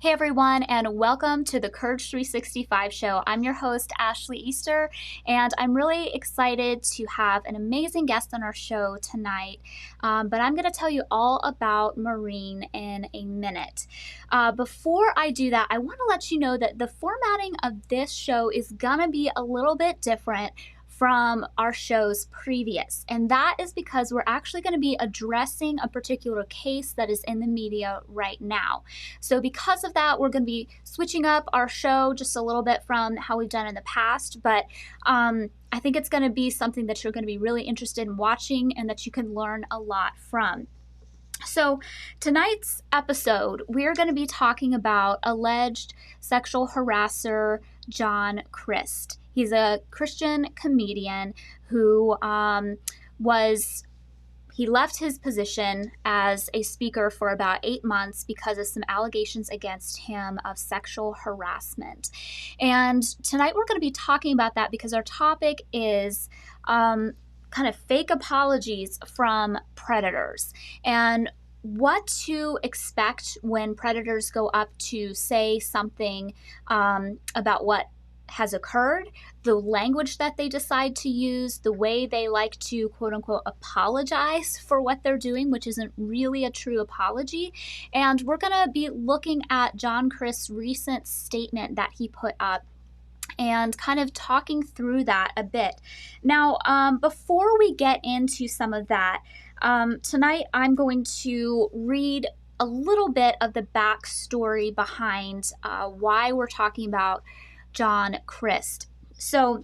Hey everyone, and welcome to the Courage 365 show. I'm your host, Ashley Easter, and I'm really excited to have an amazing guest on our show tonight. But I'm going to tell you all about Maureen in a minute. Before I do that, I want to let you know that the formatting of this show is going to be a little bit different from our shows previous. And that is because we're actually going to be addressing a particular case that is in the media right now. So because of that, we're going to be switching up our show just a little bit from how we've done in the past. But I think it's going to be something that you're going to be really interested in watching and that you can learn a lot from. So tonight's episode, we're going to be talking about alleged sexual harasser John Crist. He's a Christian comedian who he left his position as a speaker for about 8 months because of some allegations against him of sexual harassment. And tonight we're going to be talking about that because our topic is kind of fake apologies from predators and what to expect when predators go up to say something about what has occurred, the language that they decide to use, the way they like to quote unquote apologize for what they're doing, which isn't really a true apology. And we're going to be looking at John Crist's recent statement that he put up and kind of talking through that a bit. Now, before we get into some of that, tonight I'm going to read a little bit of the backstory behind why we're talking about John Crist. So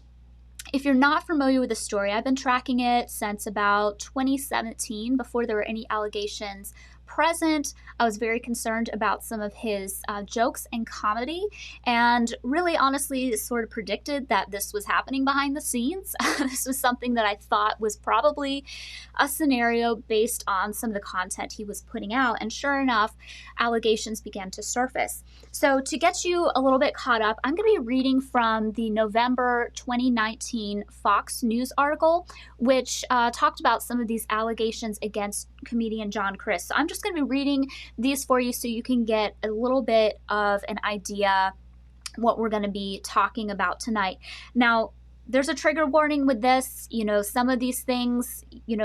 if you're not familiar with the story, I've been tracking it since about 2017, before there were any allegations present. I was very concerned about some of his jokes and comedy, and really honestly sort of predicted that this was happening behind the scenes. This was something that I thought was probably a scenario based on some of the content he was putting out, and sure enough, allegations began to surface. So to get you a little bit caught up, I'm going to be reading from the November 2019 Fox News article, which talked about some of these allegations against comedian John Crist. So I'm just going to be reading these for you so you can get a little bit of an idea what we're going to be talking about tonight. Now, there's a trigger warning with this. Some of these things,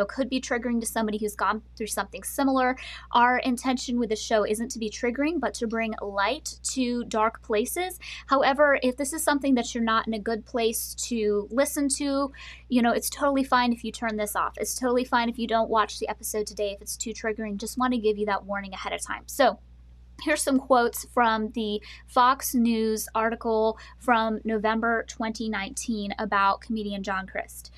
could be triggering to somebody who's gone through something similar. Our intention with the show isn't to be triggering, but to bring light to dark places. However, if this is something that you're not in a good place to listen to, it's totally fine if you turn this off. It's totally fine if you don't watch the episode today if it's too triggering. Just want to give you that warning ahead of time. So, here's some quotes from the Fox News article from November 2019 about comedian John Crist.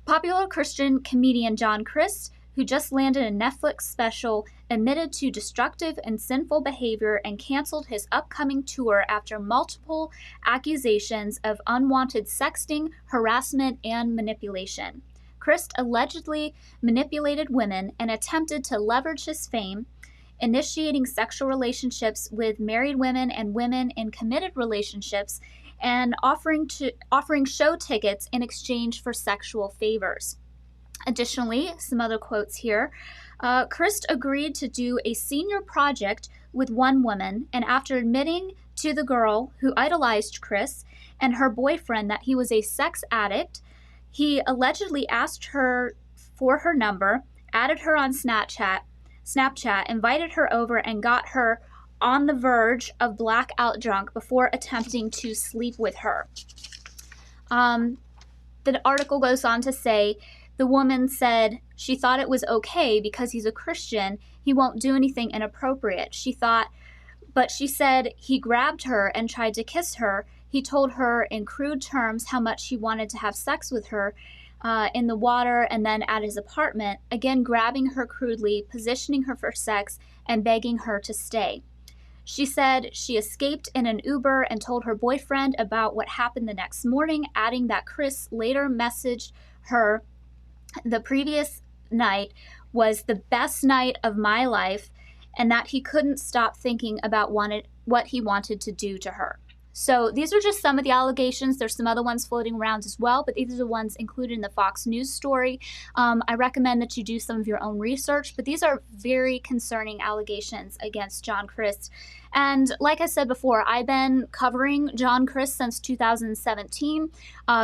Popular Christian comedian John Crist, who just landed a Netflix special, admitted to destructive and sinful behavior and canceled his upcoming tour after multiple accusations of unwanted sexting, harassment, and manipulation. Crist allegedly manipulated women and attempted to leverage his fame, initiating sexual relationships with married women and women in committed relationships, and offering show tickets in exchange for sexual favors. Additionally, some other quotes here. Crist agreed to do a senior project with one woman, and after admitting to the girl who idolized Crist and her boyfriend that he was a sex addict, he allegedly asked her for her number, added her on Snapchat, invited her over, and got her on the verge of blackout drunk before attempting to sleep with her. The article goes on to say, the woman said she thought it was okay because he's a Christian, he won't do anything inappropriate. But she said he grabbed her and tried to kiss her. He told her in crude terms how much he wanted to have sex with her, in the water and then at his apartment, again grabbing her crudely, positioning her for sex, and begging her to stay. She said she escaped in an Uber and told her boyfriend about what happened the next morning, adding that Crist later messaged her, the previous night was the best night of my life, and that he couldn't stop thinking about what he wanted to do to her. So these are just some of the allegations. There's some other ones floating around as well, but these are the ones included in the Fox News story. I recommend that you do some of your own research, but these are very concerning allegations against John Crist. And like I said before, I've been covering John Crist since 2017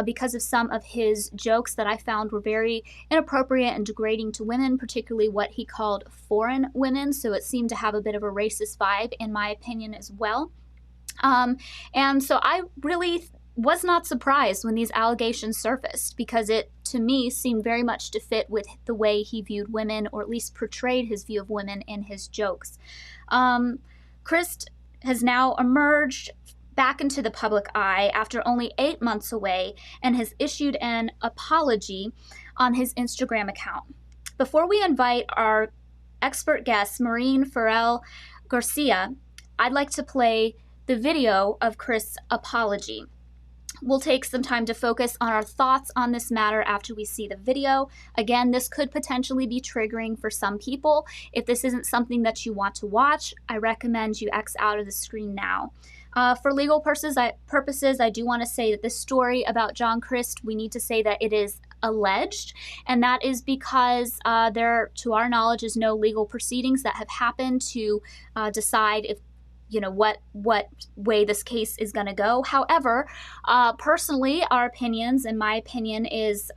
because of some of his jokes that I found were very inappropriate and degrading to women, particularly what he called foreign women. So it seemed to have a bit of a racist vibe, in my opinion, as well. And so I really was not surprised when these allegations surfaced, because it, to me, seemed very much to fit with the way he viewed women, or at least portrayed his view of women in his jokes. Crist has now emerged back into the public eye after only 8 months away and has issued an apology on his Instagram account. Before we invite our expert guest, Maureen Farrell Garcia, I'd like to play the video of Crist's apology. We'll take some time to focus on our thoughts on this matter after we see the video. Again, this could potentially be triggering for some people. If this isn't something that you want to watch, I recommend you X out of the screen now. For legal purposes, I do want to say that this story about John Crist, we need to say that it is alleged, and that is because there, to our knowledge, is no legal proceedings that have happened to decide if what way this case is going to go. However, personally, our opinions, and my opinion, is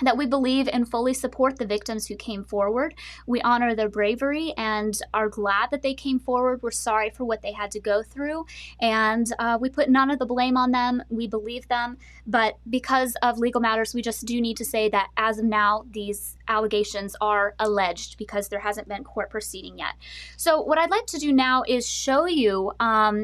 that we believe and fully support the victims who came forward. We honor their bravery and are glad that they came forward. We're sorry for what they had to go through, and we put none of the blame on them. We believe them, but because of legal matters, we just do need to say that as of now, these allegations are alleged because there hasn't been court proceeding yet. So what I'd like to do now is show you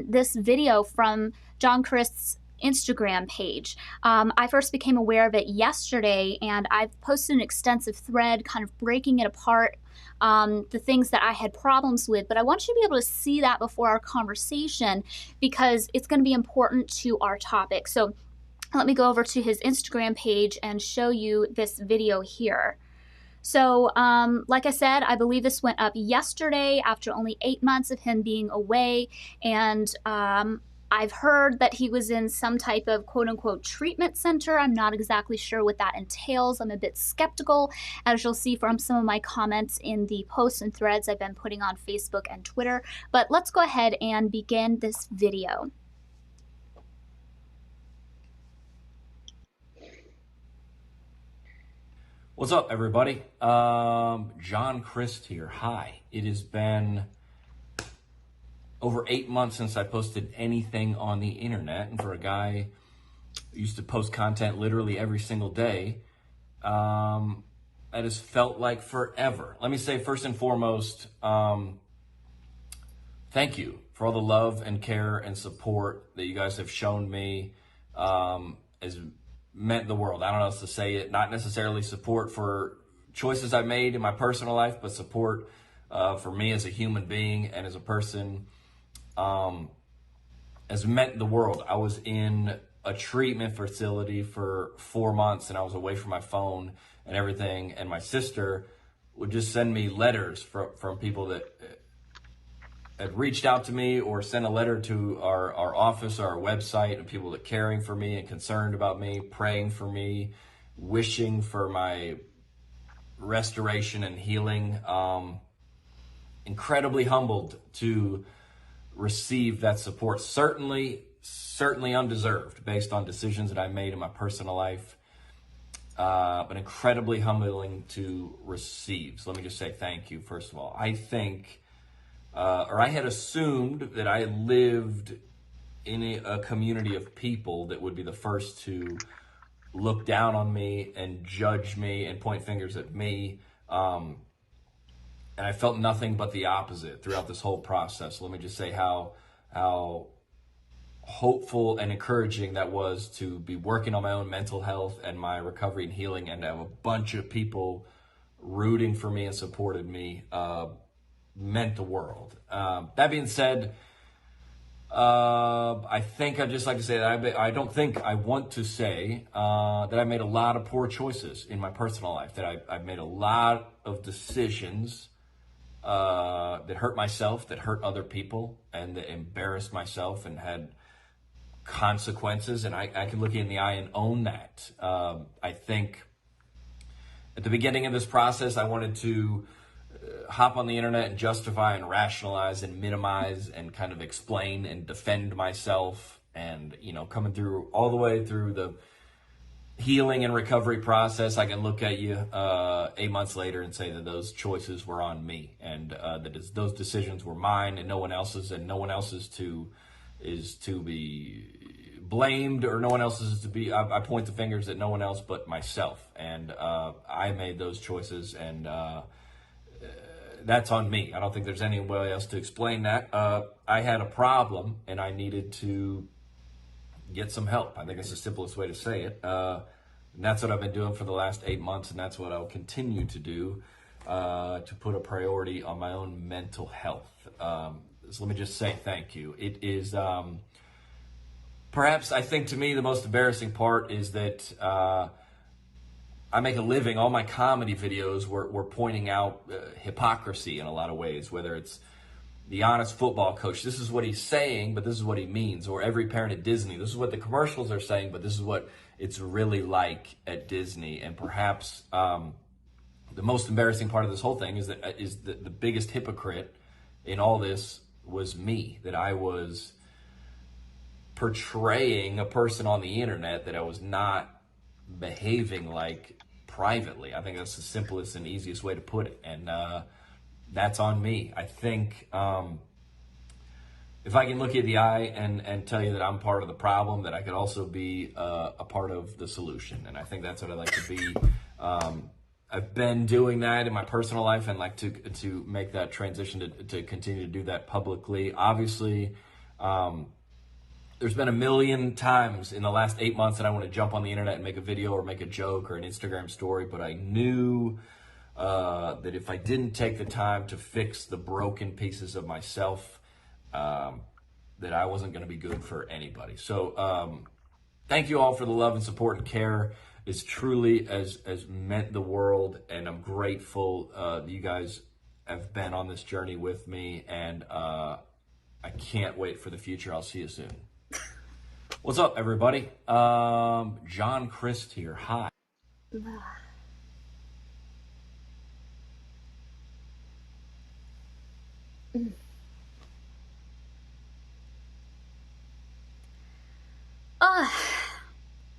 this video from John Crist's Instagram page. I first became aware of it yesterday, and I've posted an extensive thread kind of breaking it apart, the things that I had problems with, but I want you to be able to see that before our conversation because it's going to be important to our topic. So let me go over to his Instagram page and show you this video here. So, like I said, I believe this went up yesterday after only 8 months of him being away, and I've heard that he was in some type of quote-unquote treatment center. I'm not exactly sure what that entails. I'm a bit skeptical, as you'll see from some of my comments in the posts and threads I've been putting on Facebook and Twitter. But let's go ahead and begin this video. What's up, everybody? John Crist here. Hi. It has been over 8 months since I posted anything on the internet, and for a guy who used to post content literally every single day, that has felt like forever. Let me say first and foremost, thank you for all the love and care and support that you guys have shown me. Has meant the world. I don't know how else to say it. Not necessarily support for choices I made in my personal life, but support for me as a human being and as a person. Has meant the world. I was in a treatment facility for 4 months, and I was away from my phone and everything, and my sister would just send me letters from people that had reached out to me, or sent a letter to our office or our website, and people that caring for me and concerned about me, praying for me, wishing for my restoration and healing. Incredibly humbled to receive that support. Certainly undeserved based on decisions that I made in my personal life, but incredibly humbling to receive. So let me just say thank you, first of all. I think, or I had assumed that I lived in a community of people that would be the first to look down on me and judge me and point fingers at me. And I felt nothing but the opposite throughout this whole process. Let me just say how hopeful and encouraging that was to be working on my own mental health and my recovery and healing, and to have a bunch of people rooting for me and supported me meant the world. That being said, I think I'd just like to say that I want to say that I made a lot of poor choices in my personal life, that I've made a lot of decisions that hurt myself, that hurt other people, and that embarrassed myself, and had consequences, and I can look you in the eye and own that. I think at the beginning of this process, I wanted to hop on the internet and justify and rationalize and minimize and kind of explain and defend myself, and coming through all the way through the healing and recovery process. I can look at you 8 months later and say that those choices were on me, and that those decisions were mine and no one else's, and no one else's is to be blamed, or no one else is to be, I point the fingers at no one else but myself, and I made those choices, and that's on me. I don't think there's anybody else to explain that. I had a problem and I needed to get some help. I think it's the simplest way to say it. And that's what I've been doing for the last 8 months, and that's what I'll continue to do, to put a priority on my own mental health. So let me just say thank you. It is, perhaps, I think, to me, the most embarrassing part is that I make a living. All my comedy videos were pointing out hypocrisy in a lot of ways, whether it's the honest football coach, this is what he's saying, but this is what he means. Or every parent at Disney, this is what the commercials are saying, but this is what it's really like at Disney. And perhaps the most embarrassing part of this whole thing is that the biggest hypocrite in all this was me, that I was portraying a person on the internet that I was not behaving like privately. I think that's the simplest and easiest way to put it. And that's on me. I think if I can look you in the eye and tell you that I'm part of the problem, that I could also be a part of the solution. And I think that's what I like to be. I've been doing that in my personal life, and like to make that transition to continue to do that publicly. Obviously, there's been a million times in the last 8 months that I want to jump on the internet and make a video or make a joke or an Instagram story, but I knew that if I didn't take the time to fix the broken pieces of myself, that I wasn't going to be good for anybody. So thank you all for the love and support and care. It's truly has meant the world, and I'm grateful that you guys have been on this journey with me, and I can't wait for the future. I'll see you soon. What's up, everybody? John Crist here. Hi.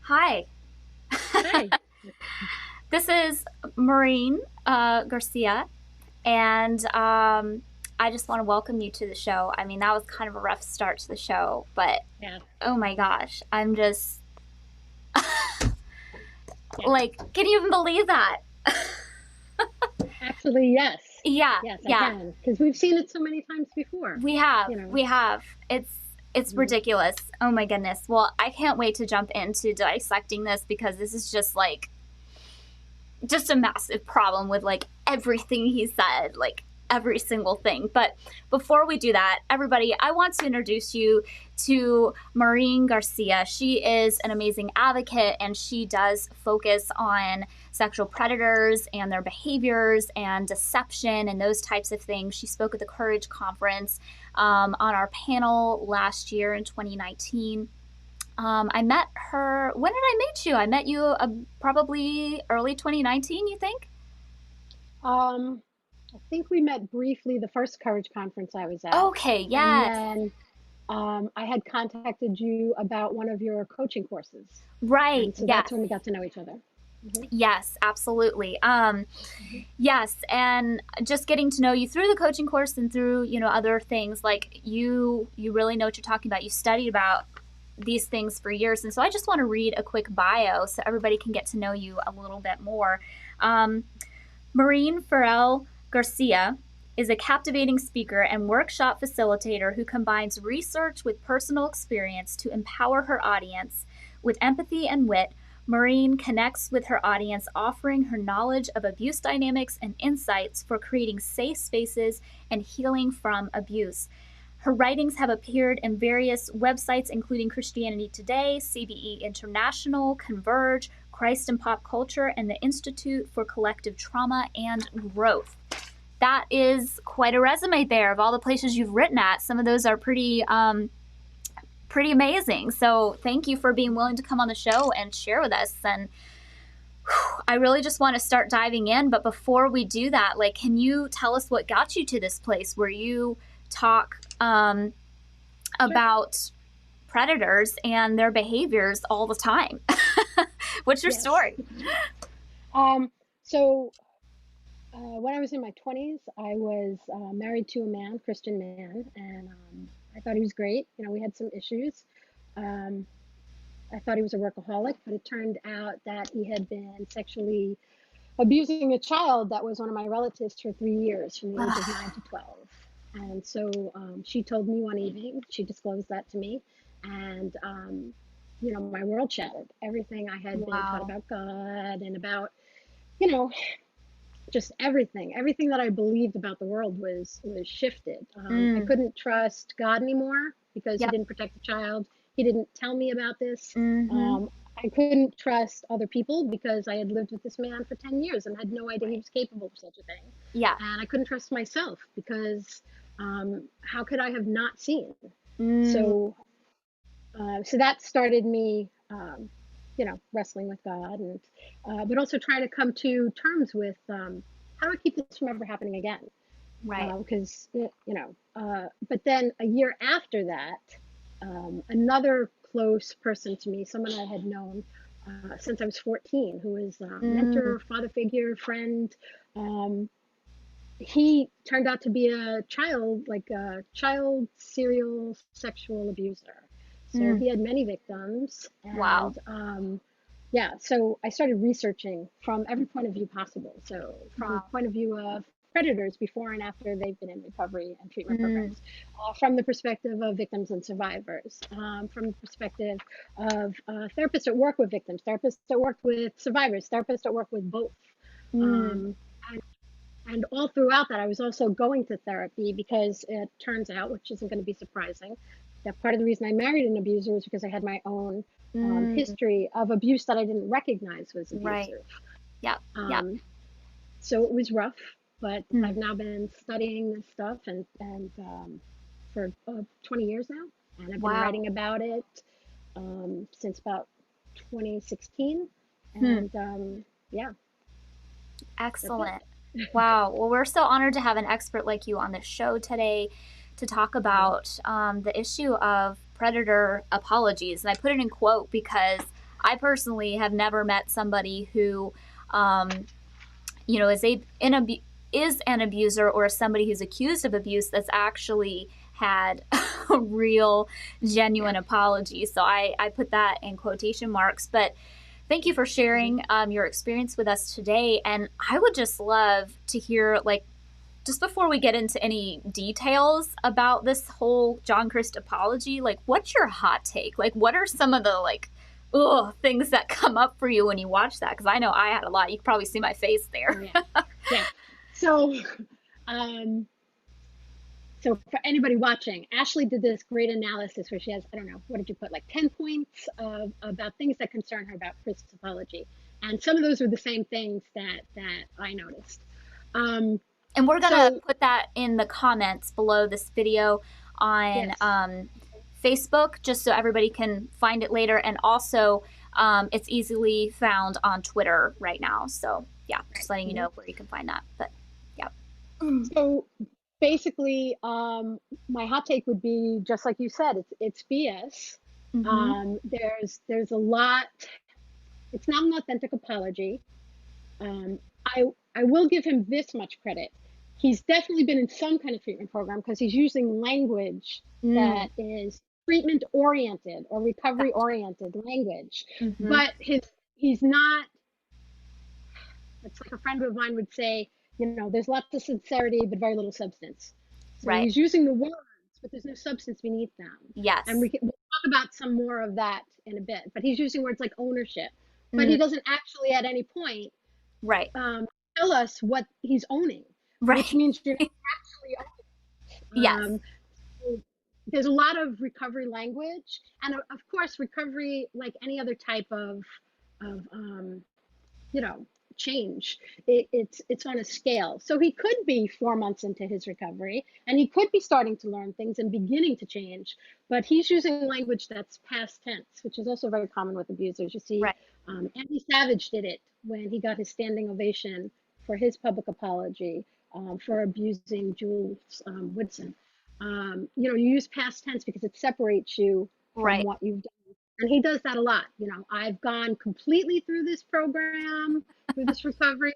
Hi. Hi. This is Maureen Garcia, and I just want to welcome you to the show. I mean, that was kind of a rough start to the show, but Yeah. oh my gosh, I'm just like, can you even believe that? Actually, yes. Yeah, Yes, yeah. I can. Because we've seen it so many times before. We have, You know. we have. It's ridiculous. Oh my goodness. Well, I can't wait to jump into dissecting this, because this is just like, just a massive problem with like everything he said, like every single thing. But before we do that, everybody, I want to introduce you to Maureen Garcia. She is an amazing advocate, and she does focus on sexual predators and their behaviors and deception and those types of things. She spoke at the Courage Conference on our panel last year in 2019. I met her, when did I meet you? I met you probably early 2019, you think? I think we met briefly the first Courage Conference I was at. Okay, yes. And then I had contacted you about one of your coaching courses. Right, And so yes. that's when we got to know each other. Yes, absolutely. Yes, and just getting to know you through the coaching course and through, other things, like you really know what you're talking about. You studied about these things for years. And so I just want to read a quick bio so everybody can get to know you a little bit more. Maureen Farrell Garcia is a captivating speaker and workshop facilitator who combines research with personal experience to empower her audience. With empathy and wit, Maureen connects with her audience, offering her knowledge of abuse dynamics and insights for creating safe spaces and healing from abuse. Her writings have appeared in various websites, including Christianity Today, CBE International, Converge, Christ and Pop Culture, and the Institute for Collective Trauma and Growth. That is quite a resume there of all the places you've written at. Some of those are pretty pretty amazing. So thank you for being willing to come on the show and share with us. And I really just want to start diving in. But before we do that, like, can you tell us what got you to this place where you talk Sure. about predators and their behaviors all the time? What's your Yes. story? So when I was in my 20s, I was married to a man, Christian man, and I thought he was great. You know, we had some issues. Um, I thought he was a workaholic, but it turned out that he had been sexually abusing a child that was one of my relatives for 3 years, from the age of 9 to 12. And so she told me one evening, she disclosed that to me, and my world shattered. Everything I had been taught Wow. about God and about, you know, just everything that I believed about the world was shifted. I Mm. couldn't trust God anymore because he Yep. didn't protect the child. He didn't tell me about this. Mm-hmm. I couldn't trust other people because I had lived with this man for 10 years and had no idea he Right. was capable of such a thing. Yeah. And I couldn't trust myself because how could I have not seen? Mm. So so that started me, wrestling with God, and but also trying to come to terms with how do I keep this from ever happening again? Right. Because but then a year after that, another close person to me, someone I had known since I was 14, who was a Mm. mentor, father figure, friend. Um, he turned out to be a child serial sexual abuser. So Mm. he had many victims, Wow. and yeah, so I started researching from every point of view possible. So from Wow. point of view of predators before and after they've been in recovery and treatment Mm. programs, from the perspective of victims and survivors, from the perspective of therapists that work with victims, therapists that work with survivors, therapists that work with both. Mm. Um, and all throughout that, I was also going to therapy because it turns out, which isn't going to be surprising, that part of the reason I married an abuser was because I had my own Mm. history of abuse that I didn't recognize was Right. abusive. Yep. Yep. Um, so it was rough, but Mm. I've now been studying this stuff and for 20 years now, and I've been Wow. writing about it since about 2016, Hmm. and yeah, that's it. Excellent. Wow. Well, we're so honored to have an expert like you on the show today to talk Yeah. about the issue of predator apologies. And I put it in quote because I personally have never met somebody who, um, is is an abuser or somebody who's accused of abuse that's actually had a real, genuine apology. So I put that in quotation marks. But thank you for Mhm. sharing your experience with us today. And I would just love to hear, like, just before we get into any details about this whole John Crist apology, like, what's your hot take? Like, what are some of the, like, things that come up for you when you watch that? Because I know I had a lot. You can probably see my face Oh there. yeah, yeah. So, um, so for anybody watching, Ashley did this great analysis where she has, I don't know, what did you put, like 10 points of about things that concern her about Chris' apology, and some of those were the same things that I noticed. Um, And we're going to so put that in the comments below this video on yes, Facebook, just so everybody can find it later. And also, it's easily found on Twitter right now. So, yeah, right. just letting you Mhm. know where you can find that. But, yeah. So basically, my hot take would be just like you said, it's BS. Mm-hmm. There's a lot. It's not an authentic apology. Um, I I will give him this much credit. He's definitely been in some kind of treatment program because he's using language Mm, that is treatment oriented or recovery gotcha. oriented language. Mm-hmm. But he's not, it's like a friend of mine would say, there's lots of sincerity but very little substance. So Right. he's using the words, but there's no substance beneath them. And Yes. we'll talk about some more of that in a bit. But he's using words like ownership, but Mm, he doesn't actually at any point right. um, tell us what he's owning, which Right. means you're not actually Yes. owning. So there's a lot of recovery language, and of course, recovery, like any other type of you know change. It's on a scale. So he could be 4 months into his recovery, and he could be starting to learn things and beginning to change. But he's using language that's past tense, which is also very common with abusers. You see, Right. Andy Savage did it when he got his standing ovation for his public apology for abusing Jules Woodson. You use past tense because it separates you from Right. what you've done. And he does that a lot. I've gone completely through this program, through this recovery.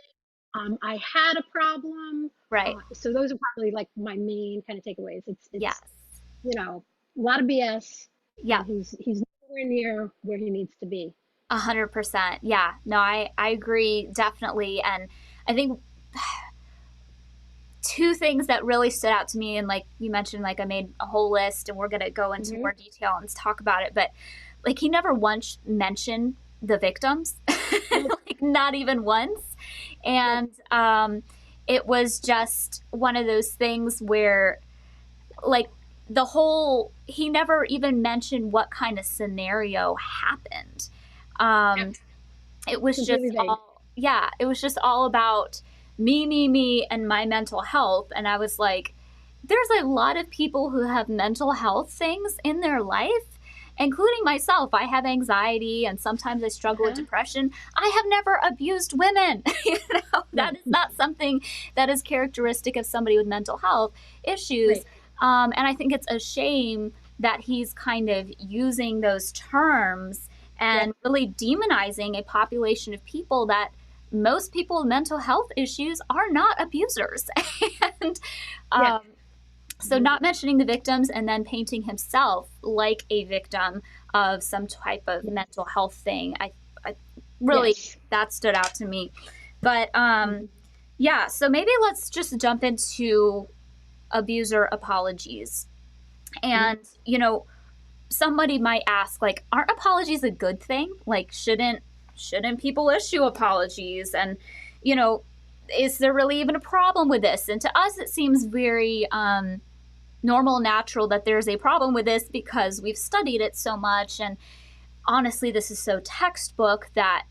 I had a problem. Right. So those are probably like my main kind of takeaways. It's Yes. a lot of BS, Yeah. and he's nowhere near where he needs to be. 100%. Yeah. No, I agree definitely. And I think two things that really stood out to me, and like you mentioned, like I made a whole list and we're going to go into Mm-hmm. more detail and talk about it, but like he never once mentioned the victims, Nope. like not even once. Nope. And it was just one of those things where like he never even mentioned what kind of scenario happened. Yep. um it was just Completely vague. all, yeah, it was just all about me, and my mental health. And I was like, there's a lot of people who have mental health things in their life, including myself. I have anxiety and sometimes I struggle with Uh-huh. depression. I have never abused women. That Right. is not something that is characteristic of somebody with mental health issues. Right. And I think it's a shame that he's kind of using those terms Yep. and really demonizing a population of people that most people with mental health issues are not abusers. And Yep. um, so, not mentioning the victims and then painting himself like a victim of some type of Yes. mental health thing, I really, Yes. that stood out to me. But Mm-hmm. yeah, so maybe let's just jump into abuser apologies. Mm-hmm. And, somebody might ask, like, aren't apologies a good thing? Like, shouldn't people issue apologies? And, you know, is there really even a problem with this? And to us, it seems very normal, natural that there's a problem with this because we've studied it so much. And honestly, this is so textbook that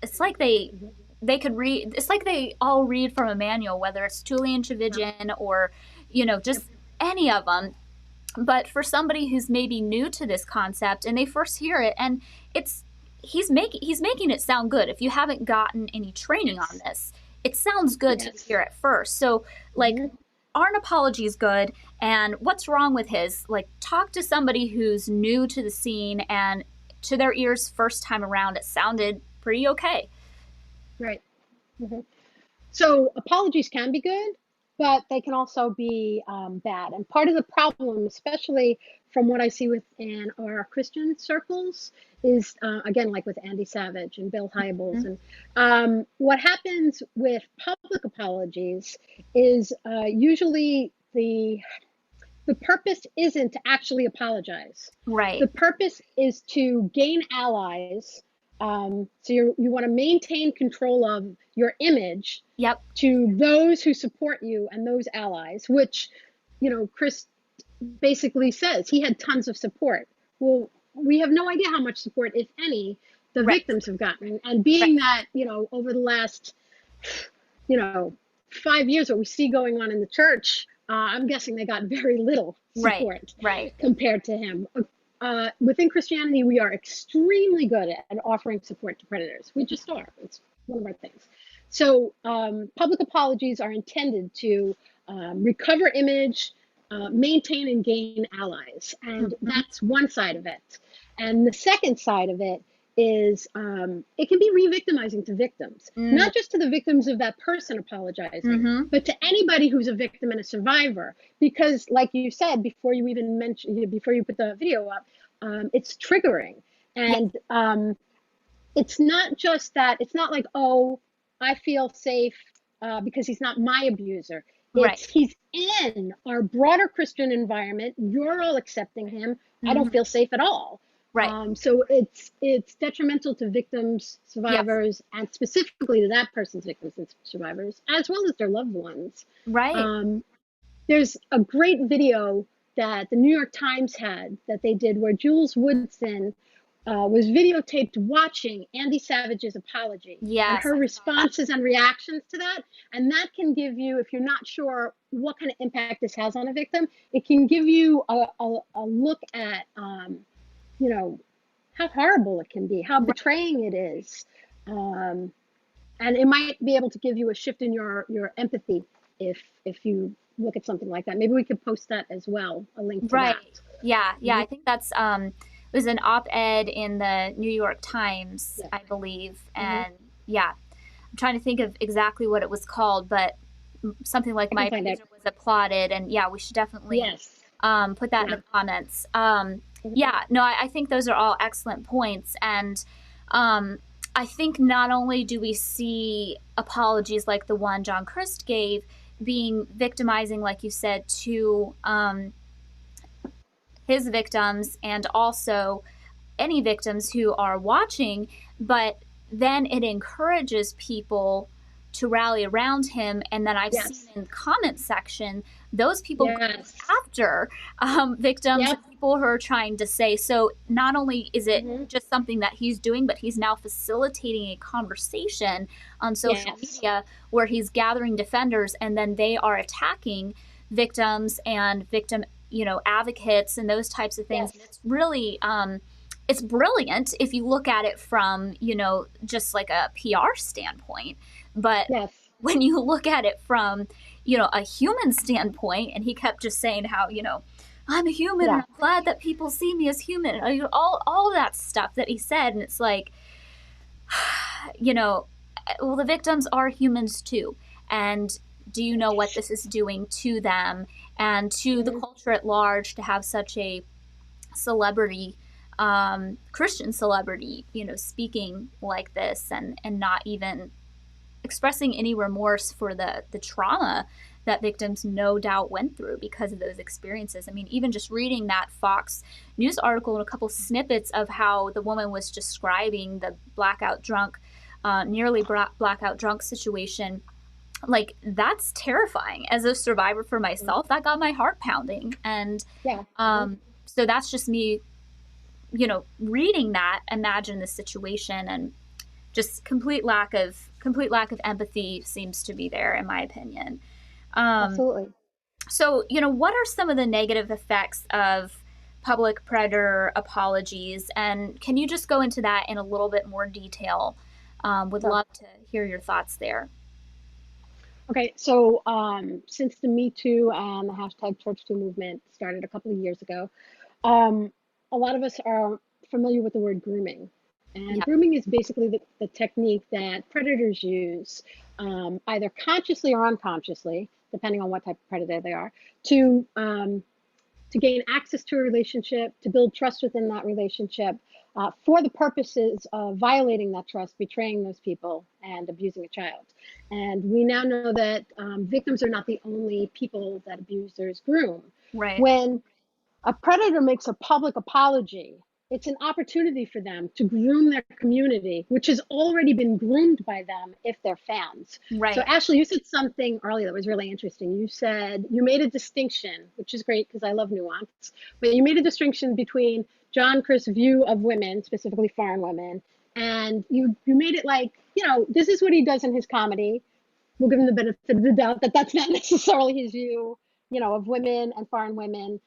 it's like Mm-hmm. they could read. It's like they all read from a manual, whether it's Julian Yep. Chivijan or, Yep. just any of them. But for somebody who's maybe new to this concept and they first hear it, and it's he's making it sound good. If you haven't gotten any training on Yes. this, it sounds good to Yes. hear at first. So like, Mm-hmm. aren't apologies good? And what's wrong with his? Like, talk to somebody who's new to the scene, and to their ears first time around it sounded pretty okay. Right. Mm-hmm. So apologies can be good, but they can also be bad. And part of the problem, especially from what I see within our Christian circles, is again, like with Andy Savage and Bill Hybels. Mhm. And what happens with public apologies is usually the purpose isn't to actually apologize. Right. The purpose is to gain allies. So you want to maintain control of your image Yep. to those who support you and those allies, which, Chris basically says he had tons of support. Well, we have no idea how much support, if any, the Right. victims have gotten. And Right. being that, over the last, you know, 5 years, what we see going on in the church, I'm guessing they got very little Right. support Right. compared to him. Within Christianity, we are extremely good at offering support to predators. We just are. It's one of our things. So public apologies are intended to recover image, maintain and gain allies. And Mhm. that's one side of it. And the second side of it is it can be re-victimizing to victims, Mm. not just to the victims of that person apologizing, Mhm. but to anybody who's a victim and a survivor. Because, like you said before you even mentioned, before you put the video up, it's triggering. Yeah. And it's not just that, it's not like, oh, I feel safe because he's not my abuser. Right. It's he's in our broader Christian environment. You're all accepting him. I don't Mhm. feel safe at all. Right. So it's detrimental to victims, Yes. survivors, and specifically to that person's victims and survivors, as well as their loved ones. Right. Um, there's a great video that the New York Times had that they did where Jules Woodson was videotaped watching Andy Savage's apology and Yes, her I saw that. responses and reactions to that. And that can give you, if you're not sure what kind of impact this has on a victim, it can give you a look at, you know, how horrible it can be, how Right. betraying it is. Um, and it might be able to give you a shift in your empathy if you look at something like that. Maybe we could post that as well, a link to that. Right. Yeah. Yeah. Mhm. I think that's it was an op-ed in the New York Times, Yeah. I believe. Hmm. And yeah, I'm trying to think of exactly what it was called, but something like I can my find out. abuser was applauded. And yeah, we should definitely Yes. put that in Yeah. the comments. Mhm. Yeah, no, I think those are all excellent points. And um, I think not only do we see apologies like the one John Crist gave being victimizing, like you said, to his victims and also any victims who are watching, but then it encourages people to rally around him. And then I've seen Yes. in the comment section those people going Yes. after victims Yep. and people who are trying to say. So not only is it Hmm. just something that he's doing, but he's now facilitating a conversation on social Yes. media where he's gathering defenders and then they are attacking victims and victim, advocates and those types of things. And Yes. it's brilliant if you look at it from, just like a PR standpoint. But Yes. when you look at it from, a human standpoint, and he kept just saying how, I'm a human and Yeah. I'm glad that people see me as human. All that stuff that he said. And it's like, you know, well, the victims are humans too. And do you know what this is doing to them and to the Hmm. culture at large to have such a celebrity, Christian celebrity, speaking like this and not even expressing any remorse for the trauma that victims no doubt went through because of those experiences. I mean, even just reading that Fox News article and a couple snippets of how the woman was describing the blackout drunk, nearly blackout drunk situation, like that's terrifying. As a survivor for Hmm. myself, that got my heart pounding. And Yeah. Hmm. um, so that's just me, reading that, imagine the situation, and just complete lack of empathy seems to be there, in my opinion. Um, Absolutely. so, what are some of the negative effects of public predator apologies? And can you just go into that in a little bit more detail? Would Sure. love to hear your thoughts there. Okay, so since the Me Too and the hashtag Church Too movement started a couple of years ago, um, a lot of us are familiar with the word grooming. And Yeah. grooming is basically the technique that predators use, either consciously or unconsciously, depending on what type of predator they are, to gain access to a relationship, to build trust within that relationship, for the purposes of violating that trust, betraying those people, and abusing a child. And we now know that victims are not the only people that abusers groom. Right. When a predator makes a public apology, it's an opportunity for them to groom their community, which has already been groomed by them if they're fans. So, Right. Ashley, you said something earlier that was really interesting. You said you made a distinction, which is great because I love nuance, but you made a distinction between John Crist's view of women, specifically foreign women, and you made it like, this is what he does in his comedy. We'll give him the benefit of the doubt that that's not necessarily his view, of women and foreign women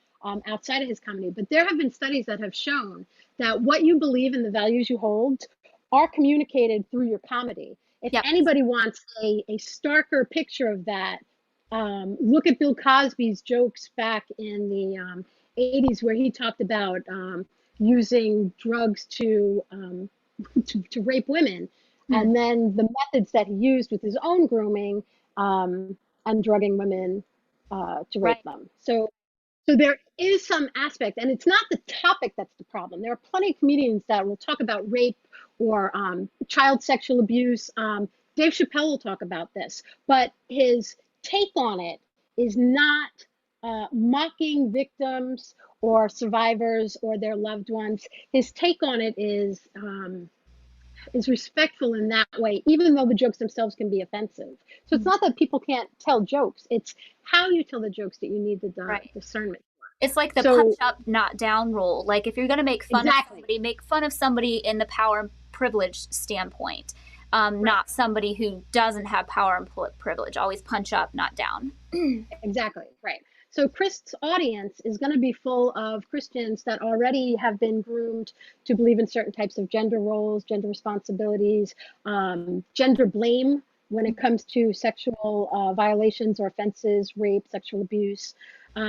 outside of his comedy. But there have been studies that have shown that what you believe and the values you hold are communicated through your comedy. If Yep. anybody wants a starker picture of that, look at Bill Cosby's jokes back in the 80s, where he talked about using drugs to rape women, Hmm. and then the methods that he used with his own grooming, and drugging women to Right. rape them. So there is some aspect, and it's not the topic that's the problem. There are plenty of comedians that will talk about rape or child sexual abuse. Dave Chappelle will talk about this, but his take on it is not mocking victims or survivors or their loved ones. His take on it is respectful in that way, even though the jokes themselves can be offensive. So it's not that people can't tell jokes; it's how you tell the jokes that you need the Right. discernment. It's like the punch So up, not down rule. Like if you're going to exactly, make fun of somebody in the power and privilege standpoint, right. not somebody who doesn't have power and privilege. Always punch up, not down. Exactly, right. So Christ's audience is going to be full of Christians that already have been groomed to believe in certain types of gender roles, gender responsibilities, gender blame when it comes to sexual violations or offenses, rape, sexual abuse.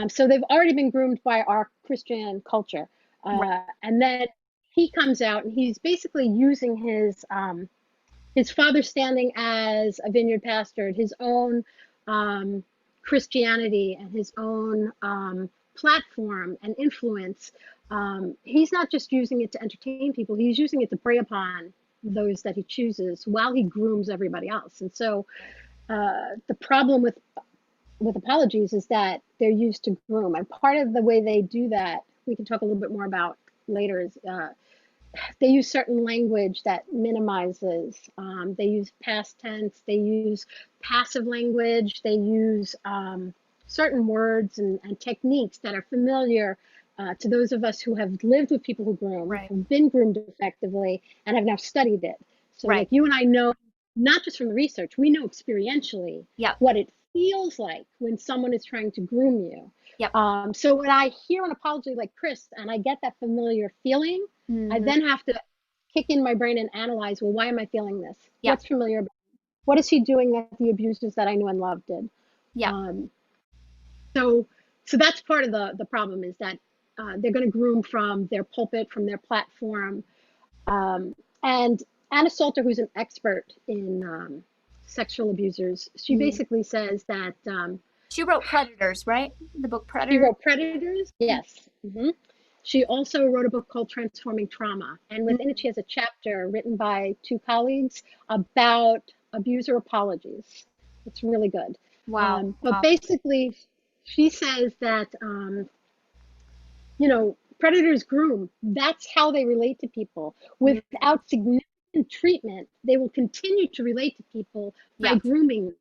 So they've already been groomed by our Christian culture. Right. And then he comes out and he's basically using his father standing as a vineyard pastor, his own um, Christianity and his own platform and influence. He's not just using it to entertain people, he's using it to prey upon those that he chooses while he grooms everybody else. And so the problem with apologies is that they're used to groom. And part of the way they do that, we can talk a little bit more about later, is they use certain language that minimizes. They use past tense. They use passive language. They use certain words and techniques that are familiar to those of us who have lived with people who groom, Right. have been groomed effectively, and have now studied it. So, Right. like you and I know, not just from the research, we know experientially Yep. what it feels like when someone is trying to groom you. Yep. So when I hear an apology like Chris and I get that familiar feeling, I Mm-hmm. then have to kick in my brain and analyze, well, why am I feeling this? Yep. What's familiar about me? What is he doing that the abusers that I knew and loved did? Yep. Um, so, so that's part of the problem is that they're going to groom from their pulpit, from their platform. And Anna Salter, who's an expert in sexual abusers, she Mm. basically says that She wrote Predators, right? The book she Predator. wrote Predators. Yes. She also wrote a book called Transforming Trauma. And within it, Mm. she has a chapter written by two colleagues about abuser apologies. It's really good. Wow. But Wow. basically, she says that, predators groom. That's how they relate to people. Mm. Without significant treatment, they will continue to relate to people by Yep. grooming.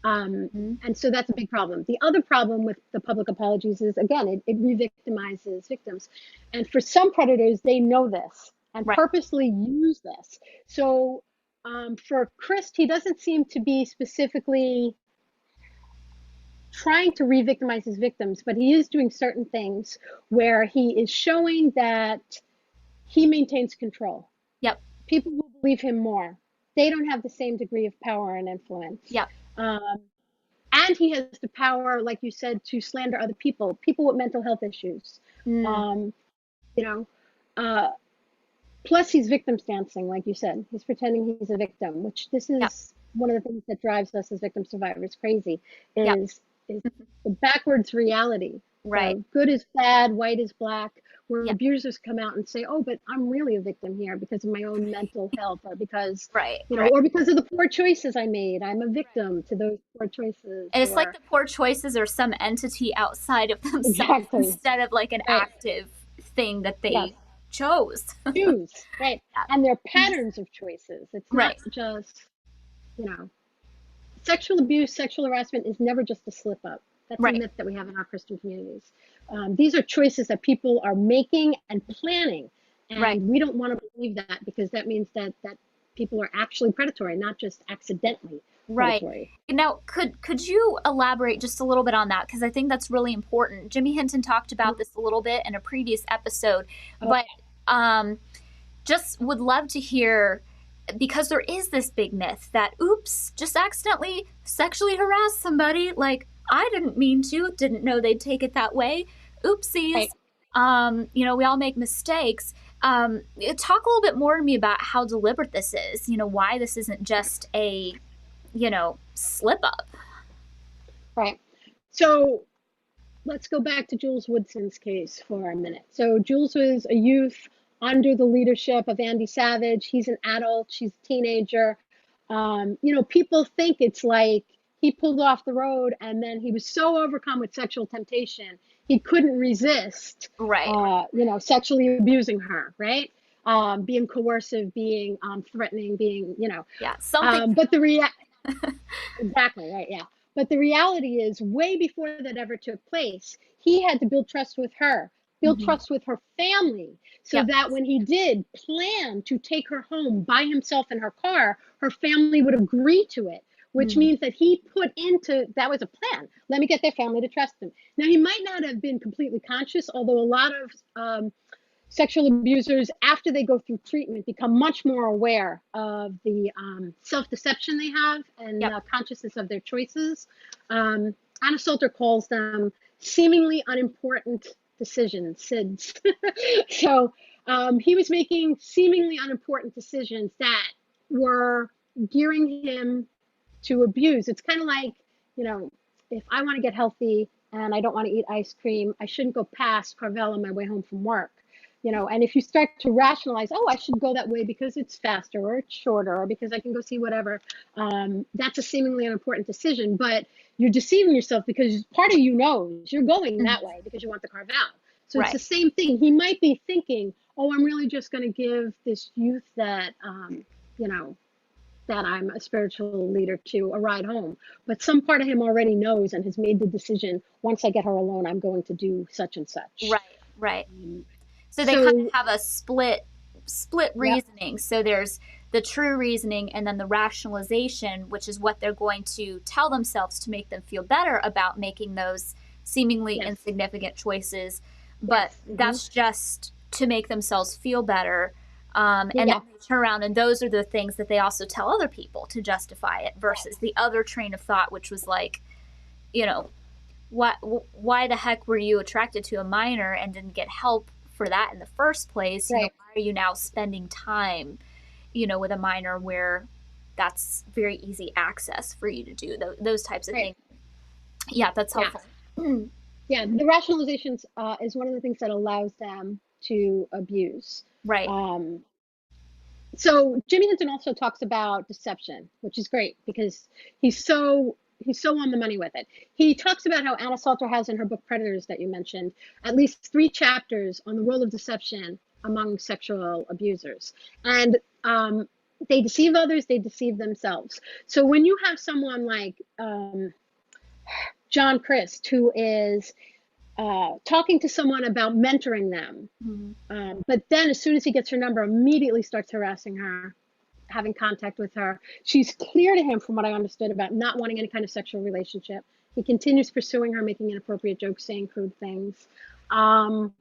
Um, Mm. and so that's a big problem. The other problem with the public apologies is, again, it re-victimizes victims. And for some predators, they know this and Right. purposely use this. So for Crist, he doesn't seem to be specifically trying to re-victimize his victims, but he is doing certain things where he is showing that he maintains control. Yep. People will believe him more. They don't have the same degree of power and influence. Yep. Um, and he has the power, like you said, to slander other people with mental health issues. Mm. Um, you know, uh, plus he's victim dancing, like you said. He's pretending he's a victim, which this Yep. is one of the things that drives us as victim survivors crazy. Yep. Is the backwards reality. Right. Good is bad, white is black. Where Yep. abusers come out and say, "Oh, but I'm really a victim here because of my own mental health, or because, Right. Right. or because of the poor choices I made. I'm a victim to those poor choices." And it's like Or the poor choices are some entity outside of themselves exactly, instead of like an right, active thing that yes, they chose. choose, right, Yeah. and they're patterns of choices. It's not Right. just, you know, sexual abuse, sexual harassment is never just a slip up. That's a Right. myth that we have in our Christian communities. These are choices that people are making and planning, Right. and we don't want to believe that because that means that people are actually predatory, not just accidentally Right. predatory. Now, could you elaborate just a little bit on that? Because I think that's really important. Jimmy Hinton talked about this a little bit in a previous episode, but Okay. um, just would love to hear because there is this big myth that oops, just accidentally sexually harassed somebody. Like I didn't mean to, didn't know they'd take it that way. Oopsies. Right. We all make mistakes. Talk a little bit more to me about how deliberate this is. Why this isn't just a slip up. Right. So let's go back to Jules Woodson's case for a minute. So Jules was a youth under the leadership of Andy Savage. He's an adult. She's a teenager. People think it's like he pulled off the road and then he was so overcome with sexual temptation he couldn't resist, Right. sexually abusing her, right? Being coercive, being threatening, being. Yeah. Something. But the exactly right, yeah. But the reality is, way before that ever took place, he had to build trust with her, build Hmm. trust with her family, so Yep. that when he did plan to take her home by himself in her car, her family would agree to it, which Mm. means that he put into that was a plan. Let me get their family to trust him. Now, he might not have been completely conscious, although a lot of sexual abusers, after they go through treatment, become much more aware of the self-deception they have and Yep. consciousness of their choices. Anna Salter calls them seemingly unimportant decisions, SIDS. So he was making seemingly unimportant decisions that were gearing him to abuse. It's kind of like, you know, if I want to get healthy and I don't want to eat ice cream, I shouldn't go past Carvel on my way home from work. And if you start to rationalize, oh, I should go that way because it's faster or it's shorter or because I can go see whatever, that's a seemingly unimportant decision. But you're deceiving yourself because part of you knows you're going Mhm. that way because you want the Carvel. So it's Right. the same thing. He might be thinking, oh, I'm really just going to give this youth that, you know, that I'm a spiritual leader to a ride home. But some part of him already knows and has made the decision, once I get her alone, I'm going to do such and such. Right. Right. Um, So they kind of so, have a split yeah, reasoning. So there's the true reasoning and then the rationalization, which is what they're going to tell themselves to make them feel better about making those seemingly yes, insignificant choices. But yes, that's just to make themselves feel better. And then yeah, they turn around, and those are the things that they also tell other people to justify it, versus the other train of thought, which was like, you know, why the heck were you attracted to a minor and didn't get help for that in the first place? right, Why are you now spending time, with a minor where that's very easy access for you to do those types of right, things? Yeah, that's yeah, helpful. yeah. The rationalizations is one of the things that allows them to abuse. Right. Um, so Jimmy Hinton also talks about deception, which is great because he's so on the money with it. He talks about how Anna Salter has in her book Predators that you mentioned at least 3 chapters on the role of deception among sexual abusers, and they deceive others, they deceive themselves. So when you have someone like John Crist, who is talking to someone about mentoring them, Mhm. but then as soon as he gets her number, immediately starts harassing her, having contact with her. She's clear to him, from what I understood, about not wanting any kind of sexual relationship. He continues pursuing her, making inappropriate jokes, saying crude things. Um,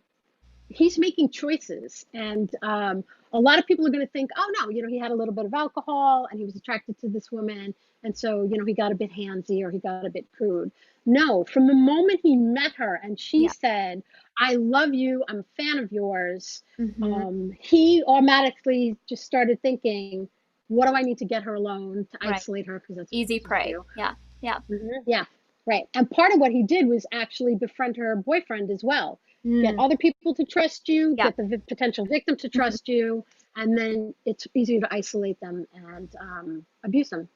he's making choices, and a lot of people are going to think, oh no, he had a little bit of alcohol and he was attracted to this woman, and so he got a bit handsy or he got a bit crude. No, from the moment he met her and she Yeah. said, I love you, I'm a fan of yours, Hmm. he automatically just started thinking, what do I need to get her alone to Right. isolate her, because that's what Easy abusers prey. do. Yeah. Yeah. Yeah, right. And part of what he did was actually befriend her boyfriend as well. Get Mm. other people to trust you, Yeah. get the potential victim to Mhm. trust you, and then it's easier to isolate them and abuse them.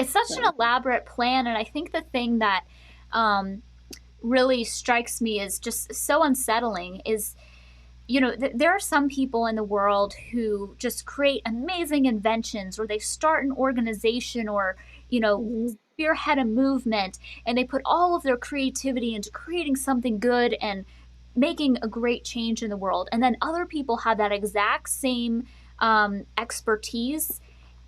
It's such an So, elaborate plan, and I think the thing that um, really strikes me as just so unsettling is, there are some people in the world who just create amazing inventions, or they start an organization, or, mhm, spearhead a movement, and they put all of their creativity into creating something good and making a great change in the world. And then other people have that exact same expertise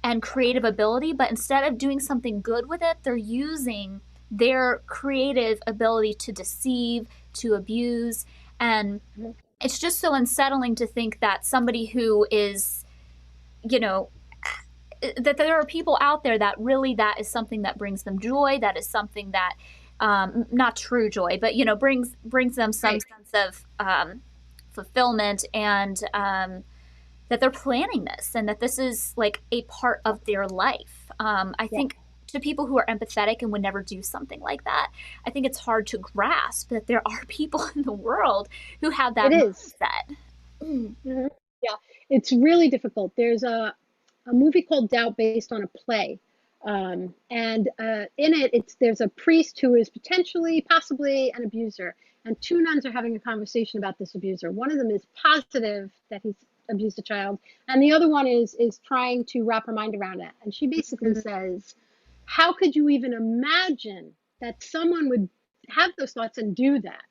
and creative ability, but instead of doing something good with it, they're using their creative ability to deceive, to abuse. And mhm, it's just so unsettling to think that somebody who is, you know, that there are people out there that really that is something that brings them joy, that is something that not true joy, but brings them some right. sense of fulfillment, and that they're planning this, and that this is like a part Yeah, of their life. I yeah, think to people who are empathetic and would never do something like that, I think it's hard to grasp that there are people in the world who have it that is. mindset. Mhm. Yeah, it's really difficult. There's a movie called Doubt based on a play. And in it, there's a priest who is potentially, possibly an abuser, and 2 nuns are having a conversation about this abuser. One of them is positive that he's abused a child, and the other one is trying to wrap her mind around it. And she basically says, "How could you even imagine that someone would have those thoughts and do that.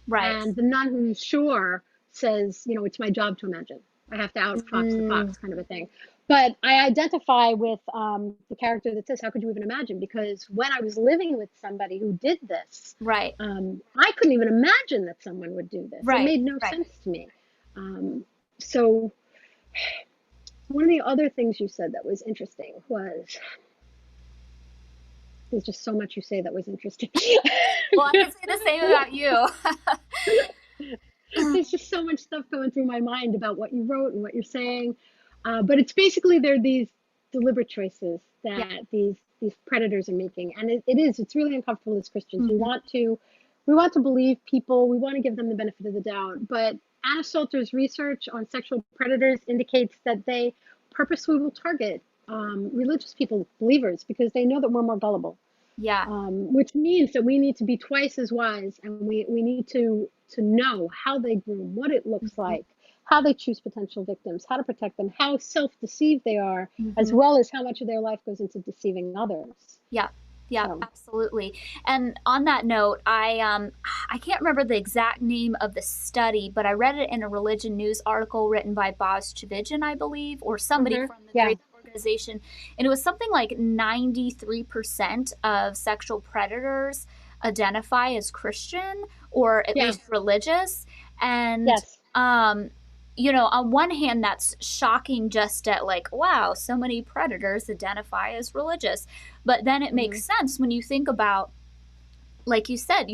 Right. And the nun who's sure says, it's my job to imagine. I have to outfox the Mm, fox, kind of a thing. But I identify with the character that says, "How could you even imagine?" Because when I was living with somebody who did this, right. I couldn't even imagine that someone would do this. It Right. made no Right. sense to me. So one of the other things you said that was interesting was, there's just so much you say that was interesting. Well, I can say the same about you. There's just so much stuff going through my mind about what you wrote and what you're saying. But it's basically, there are these deliberate choices Yeah. that these predators are making, and it's really uncomfortable as Christians. We Hmm. want to believe people. We want to give them the benefit of the doubt. But Anna Salter's research on sexual predators indicates that they purposely will target religious people, believers, because they know that we're more gullible, Yeah. which means that we need to be twice as wise, and we need to know how they groom, what it looks Hmm. like, how they choose potential victims, how to protect them, how self-deceived they are, as Hmm. well as how much of their life goes into deceiving others. Yeah. Yeah, So, absolutely. And on that note, I can't remember the exact name of the study, but I read it in a religion news article written by Boz Chivijan, I believe, or somebody from the yeah, great organization. And it was something like 93% of sexual predators identify as Christian or at yeah, least religious. And yes, um on one hand, that's shocking just at like, wow, so many predators identify as religious. But then it hmm, makes sense when you think about, like you said,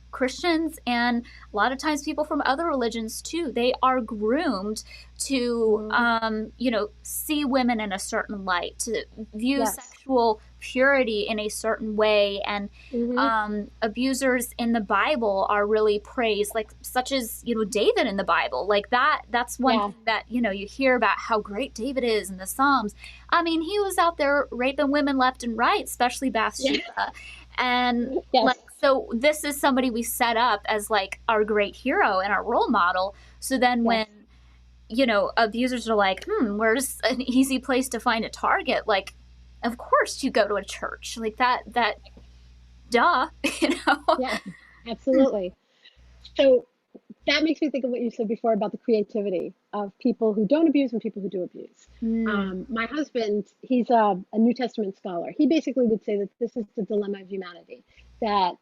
Christians and a lot of times people from other religions too, they are groomed to, hmm, see women in a certain light, to view yes, sexual purity in a certain way. And hmm, abusers in the Bible are really praised, like such as, David in the Bible. Like that's one yeah, thing that, you hear about how great David is in the Psalms. I mean, he was out there raping women left and right, especially yeah, Bathsheba. And yes, like, so this is somebody we set up as like our great hero and our role model. So then yes, when, abusers are like, where's an easy place to find a target? Like, of course you go to a church. Like that duh, you know. yeah, absolutely. So that makes me think of what you said before about the creativity of people who don't abuse and people who do abuse. Mm, My husband, he's a New Testament scholar. He basically would say that this is the dilemma of humanity, that,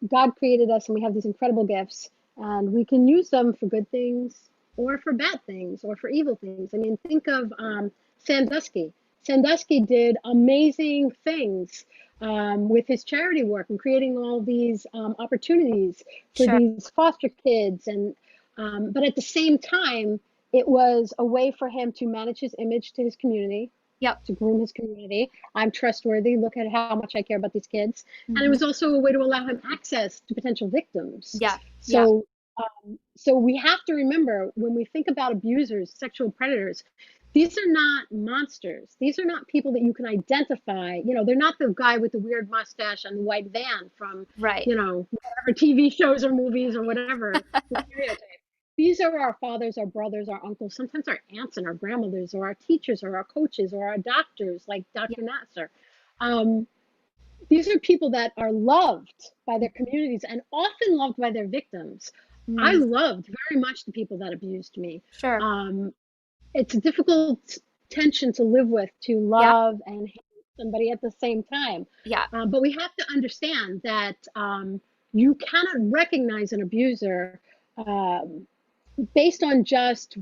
God created us and we have these incredible gifts, and we can use them for good things or for bad things or for evil things. I mean, think of Sandusky. Sandusky did amazing things with his charity work and creating all these opportunities for sure. these foster kids. And but at the same time, it was a way for him to manage his image to his community, Yep. to groom his community. I'm trustworthy. Look at how much I care about these kids. And it Hmm. was also a way to allow him access to potential victims. Yeah. Yeah. So we have to remember, when we think about abusers, sexual predators, these are not monsters. These are not people that you can identify. They're not the guy with the weird mustache and the white van from, Right. whatever TV shows or movies or whatever, the stereotype. These are our fathers, our brothers, our uncles, sometimes our aunts and our grandmothers, or our teachers, or our coaches, or our doctors, like Yeah. Dr. Nasser. Um, these are people that are loved by their communities and often loved by their victims. I Mm, loved very much the people that abused me. sure. Um, it's a difficult tension to live with, to Yeah. love and hate somebody at the same time. Yeah. But we have to understand that you cannot recognize an abuser um, based on just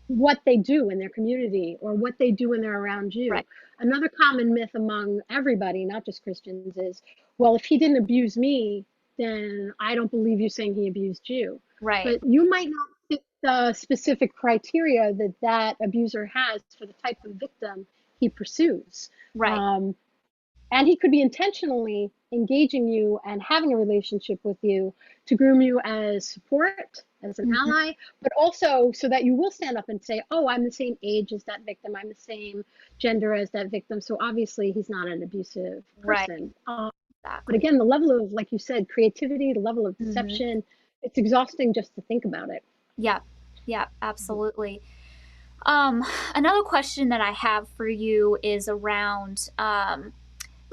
what they do in their community or what they do when they're around you. Right. Another common myth among everybody, not just Christians, is, well, if he didn't abuse me, then I don't believe you saying he abused you. Right. But you might not fit the specific criteria that that abuser has for the type of victim he pursues. Right. Um, and he could be intentionally engaging you and having a relationship with you to groom you as support, as an Hmm. ally, but also so that you will stand up and say, oh, I'm the same age as that victim, I'm the same gender as that victim, so obviously he's not an abusive Right. person. But Exactly. again, the level of, like you said, creativity, the level of Hmm. deception, it's exhausting just to think about it. Yeah. Yeah. Absolutely. Another question that I have for you is around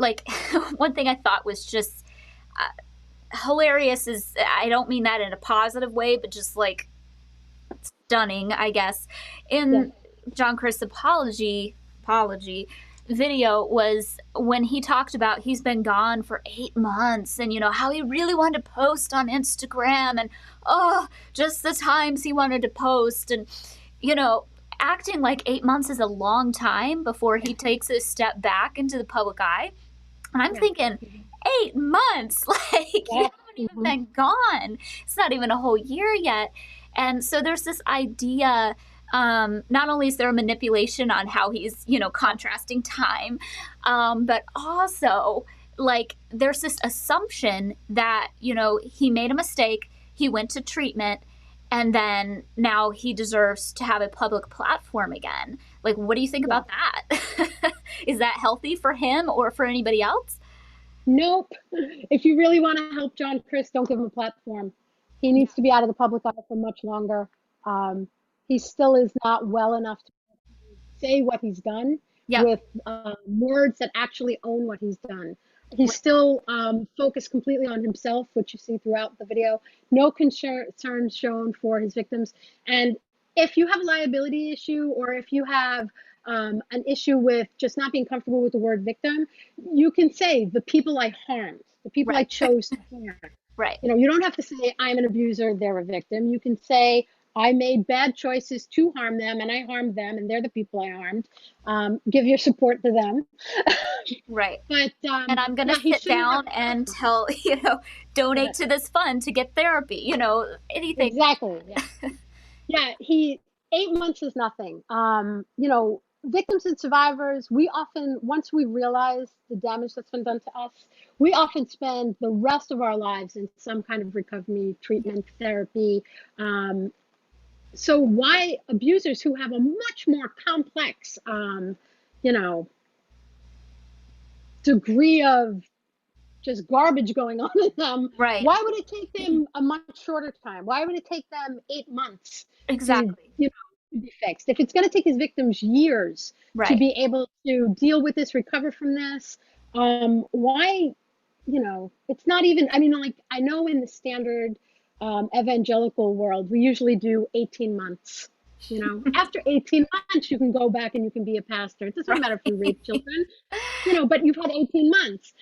like one thing I thought was just hilarious is, I don't mean that in a positive way, but just like stunning, I guess. Yeah. In John Crist's apology video was when he talked about he's been gone for 8 months, and how he really wanted to post on Instagram, and just the times he wanted to post, and you know acting like 8 months is a long time before he takes a step back into the public eye. And I'm Yeah. thinking, 8 months, like you Yeah. haven't even been gone. It's not even a whole year yet. And so there's this idea. Not only is there a manipulation on how he's, contrasting time, but also like there's this assumption that, he made a mistake, he went to treatment, and then now he deserves to have a public platform again. Like, what do you think Yeah. about that? Is that healthy for him or for anybody else? Nope. If you really want to help John Crist, don't give him a platform. He needs to be out of the public eye for much longer. Um, he still is not well enough to say what he's done Yep. with words that actually own what he's done. He's still focused completely on himself, which you see throughout the video. No concern shown for his victims. And if you have a liability issue, or if you have an issue with just not being comfortable with the word victim, you can say the people I harmed, the people I Right. chose to harm. Right. You don't have to say I'm an abuser, they're a victim. You can say I made bad choices to harm them, and I harmed them, and they're the people I harmed. Give your support to them. Right. But And I'm going to yeah, he sit shouldn't have. down and tell, donate to this fund to get therapy, anything. Exactly. Yeah. Yeah. 8 months is nothing. Victims and survivors, we often, once we realize the damage that's been done to us, we often spend the rest of our lives in some kind of recovery, treatment, therapy. So why abusers who have a much more complex, you know, degree of just garbage going on in them, Right. why would it take them a much shorter time? Why would it take them 8 months to, Exactly. to be fixed? If it's going to take his victims years to Right. be able to deal with this, recover from this, why, it's not even, I mean, like, I know in the standard evangelical world, we usually do 18 months. After 18 months, you can go back and you can be a pastor. It doesn't matter if you rape children, but you've had 18 months,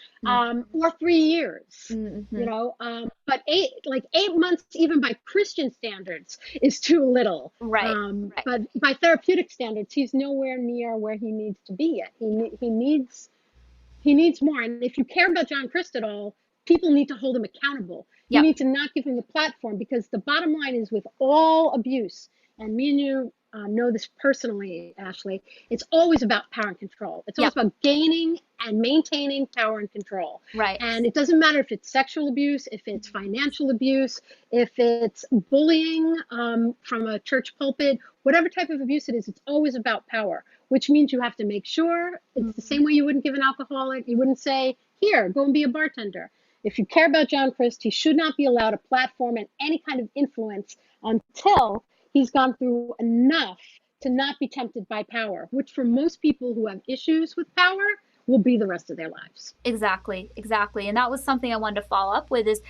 or 3 years, Mm-hmm. but 8 months, even by Christian standards, is too little. Right. Right. But by therapeutic standards, he's nowhere near where he needs to be yet. He needs more. And if you care about John Crist at all, people need to hold him accountable. You Yep. need to not give him the platform, because the bottom line is, with all abuse, and me and you know this personally, Ashley, it's always about power and control. It's always about gaining and maintaining power and control. Right. And it doesn't matter if it's sexual abuse, if it's financial abuse, if it's bullying from a church pulpit, whatever type of abuse it is, it's always about power, which means you have to make sure it's the same way you wouldn't give an alcoholic. You wouldn't say, here, go and be a bartender. If you care about John Crist, he should not be allowed a platform and any kind of influence until he's gone through enough to not be tempted by power, which for most people who have issues with power will be the rest of their lives. Exactly. And that was something I wanted to follow up with is,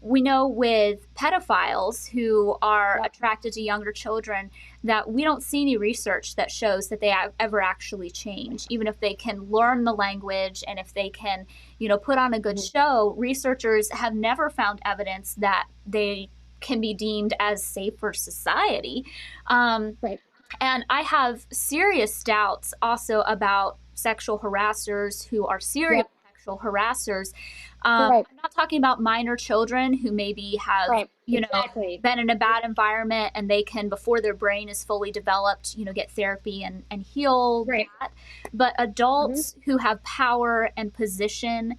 we know with pedophiles who are attracted to younger children that we don't see any research that shows that they ever actually change. Even if they can learn the language and if they can, put on a good show, researchers have never found evidence that they can be deemed as safe for society. Right. And I have serious doubts also about sexual harassers who are serial sexual harassers. I'm not talking about minor children who maybe have, been in a bad environment and they can, before their brain is fully developed, get therapy and heal that. But adults who have power and position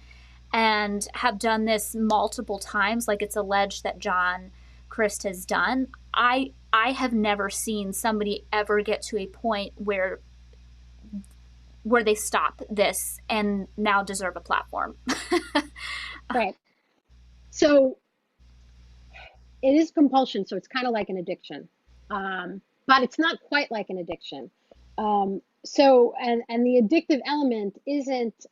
and have done this multiple times, like it's alleged that John Crist has done, I have never seen somebody ever get to a point where they stop this and now deserve a platform. Right. So it is compulsion, so it's kind of like an addiction, but it's not quite like an addiction. And the addictive element isn't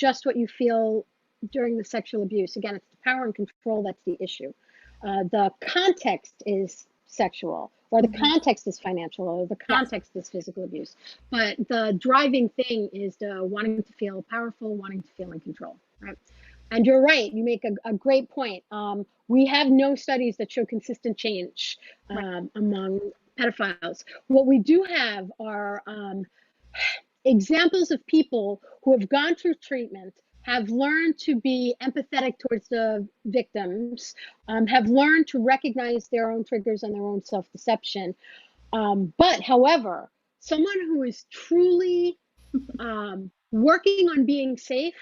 just what you feel during the sexual abuse. Again, it's the power and control that's the issue. The context is sexual, or the context is financial, or the context is physical abuse. But the driving thing is the wanting to feel powerful, wanting to feel in control, right? And you're right, you make a great point. We have no studies that show consistent change among pedophiles. What we do have are examples of people who have gone through treatment, have learned to be empathetic towards the victims, have learned to recognize their own triggers and their own self-deception. But however, someone who is truly working on being safe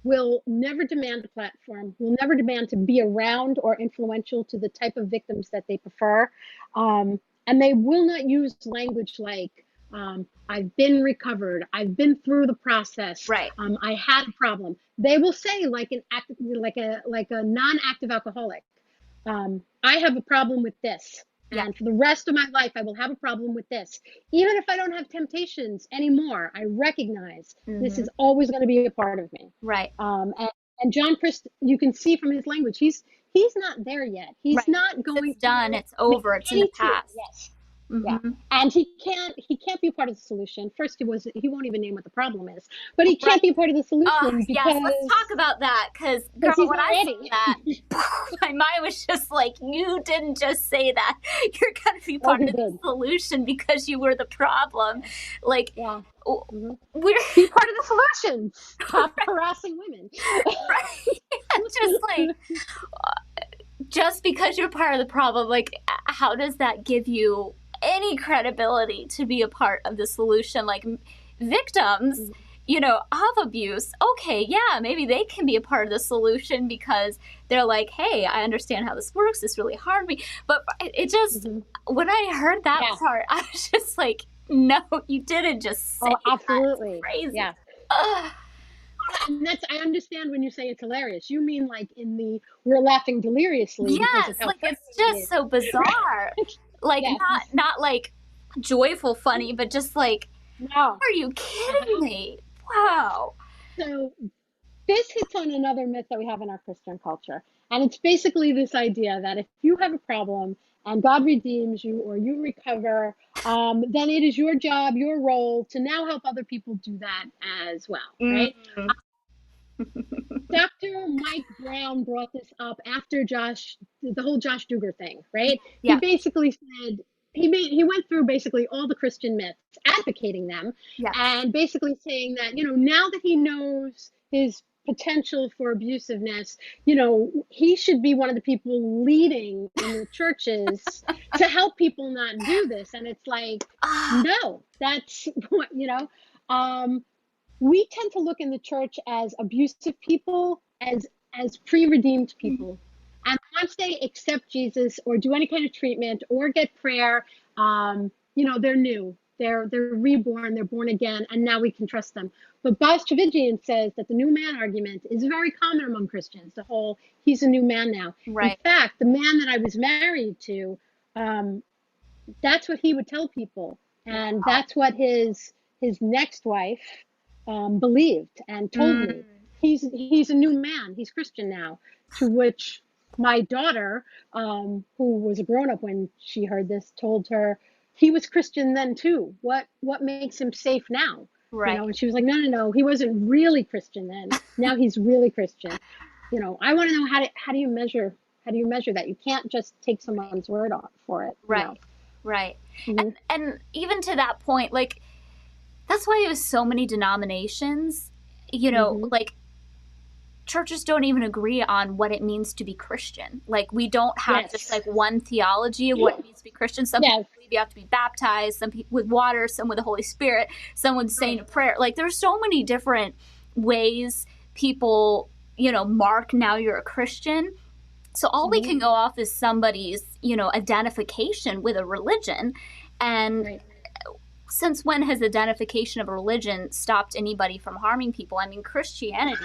will never demand a platform, will never demand to be around or influential to the type of victims that they prefer. And they will not use language like, I've been recovered, I've been through the process, Right. I had a problem. They will say like a non-active alcoholic, I have a problem with this. And for the rest of my life, I will have a problem with this. Even if I don't have temptations anymore, I recognize this is always going to be a part of me. Right. And John Crist, you can see from his language, he's not there yet. He's not going. It's done. It's over. It's in the past. Yes. Yeah, and he can't be a part of the solution. First, he won't even name what the problem is, but he can't be a part of the solution because. Yes, let's talk about that, because girl, when I saw that, my mind was just like, you didn't just say that. You're gonna be part of the solution because you were the problem. Like, we're be part of the solution. Stop harassing women. Right? Just like. Just because you're part of the problem, like, how does that give you any credibility to be a part of the solution? Like, victims, of abuse, okay, yeah, maybe they can be a part of the solution because they're like, hey, I understand how this works. This really harmed me. But it just, when I heard that part, I was just like, no, you didn't just say absolutely. That. It's crazy. Yeah. And I understand when you say it's hilarious. You mean like we're laughing deliriously. Yes, like it's just so bizarre. Like not like joyful funny, but just like, are you kidding me? Wow. So this hits on another myth that we have in our Christian culture. And it's basically this idea that if you have a problem and God redeems you or you recover, then it is your job, your role to now help other people do that as well, right? Dr. Mike Brown brought this up after the whole Josh Duggar thing, right? Yeah. He basically said, he went through basically all the Christian myths, advocating them, and basically saying that, now that he knows his potential for abusiveness, he should be one of the people leading in the churches to help people not do this. And it's like, no, that's what, we tend to look in the church as abusive people, as pre-redeemed people. And once they accept Jesus or do any kind of treatment or get prayer, they're new. They're reborn, they're born again, and now we can trust them. But Bas Tchividjian says that the new man argument is very common among Christians, the whole, he's a new man now. Right. In fact, the man that I was married to, that's what he would tell people. And that's what his next wife believed and told me. He's a new man, he's Christian now. To which my daughter, who was a grown-up when she heard this, told her, he was Christian then too. What makes him safe now? Right. And she was like, no, he wasn't really Christian then. Now he's really Christian. I want to know how do you measure that? You can't just take someone's word for it. Right. Right. And even to that point, like, that's why there's so many denominations, like, churches don't even agree on what it means to be Christian. Like, we don't have just like one theology of what it means to be Christian. Some people believe you have to be baptized, some people with water, some with the Holy Spirit, some with saying a prayer. Like, there's so many different ways people, mark now you're a Christian. So all we can go off is somebody's, identification with a religion. And since when has identification of a religion stopped anybody from harming people? I mean, Christianity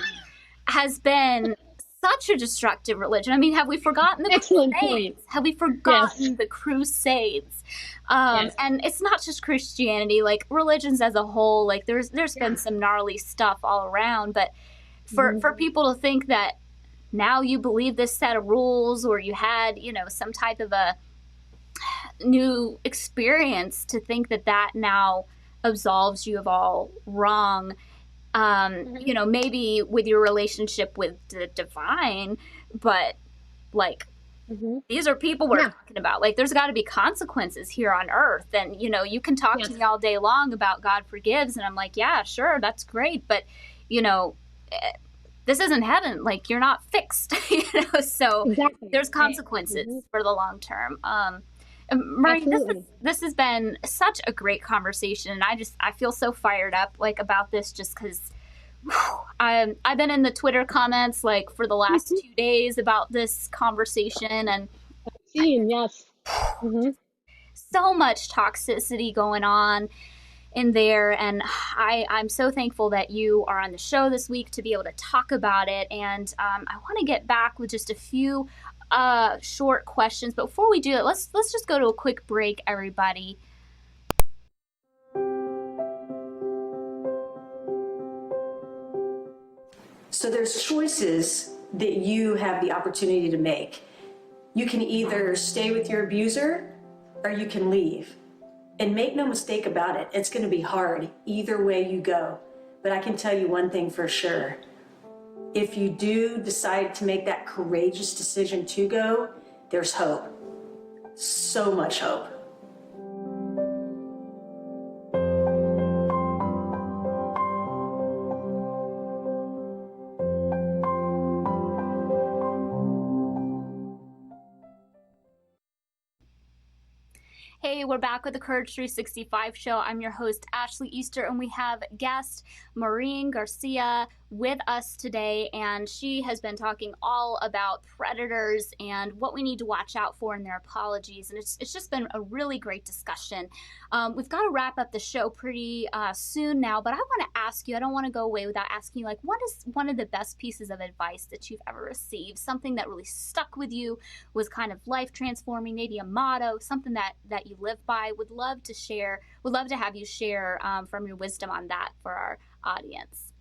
has been such a destructive religion. I mean, have we forgotten the Crusades? Have we forgotten the Crusades? And it's not just Christianity, like religions as a whole, like there's been some gnarly stuff all around, but for people to think that now you believe this set of rules, or you had, some type of a new experience, to think that that now absolves you of all wrong. Maybe with your relationship with the divine, but like, these are people we're talking about. Like, there's got to be consequences here on earth. And, you can talk to me all day long about God forgives. And I'm like, yeah, sure, that's great. But, this isn't heaven. Like, you're not fixed, so there's consequences for the long term. Maureen, this has been such a great conversation. And I feel so fired up, like, about this, just because I've been in the Twitter comments, like, for the last 2 days about this conversation, and so much toxicity going on in there. And I'm so thankful that you are on the show this week to be able to talk about it. And I want to get back with just a few short questions. But before we do it, let's just go to a quick break, everybody. So there's choices that you have the opportunity to make. You can either stay with your abuser or you can leave. And make no mistake about it, it's going to be hard either way you go. But I can tell you one thing for sure. If you do decide to make that courageous decision to go, there's hope. So much hope. Hey, we're back with the Courage 365 show. I'm your host, Ashley Easter, and we have guest Maureen Garcia with us today, and she has been talking all about predators and what we need to watch out for in their apologies, and it's just been a really great discussion. We've got to wrap up the show pretty soon now, but I want to ask you, I don't want to go away without asking you, like, what is one of the best pieces of advice that you've ever received? Something that really stuck with you, was kind of life transforming, maybe a motto, something that you live by. Would love to have you share from your wisdom on that for our audience.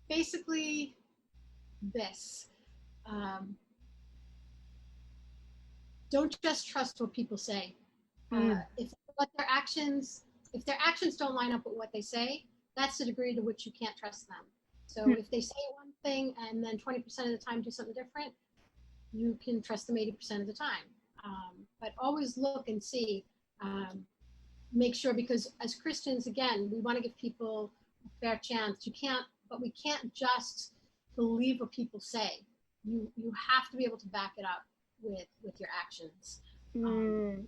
Basically this, don't just trust what people say. If their actions don't line up with what they say, that's the degree to which you can't trust them. So if they say one thing and then 20% of the time do something different, you can trust them 80% of the time. But always look and see, make sure, because as Christians, again, we want to give people a fair chance. We can't just believe what people say. You have to be able to back it up with your actions. And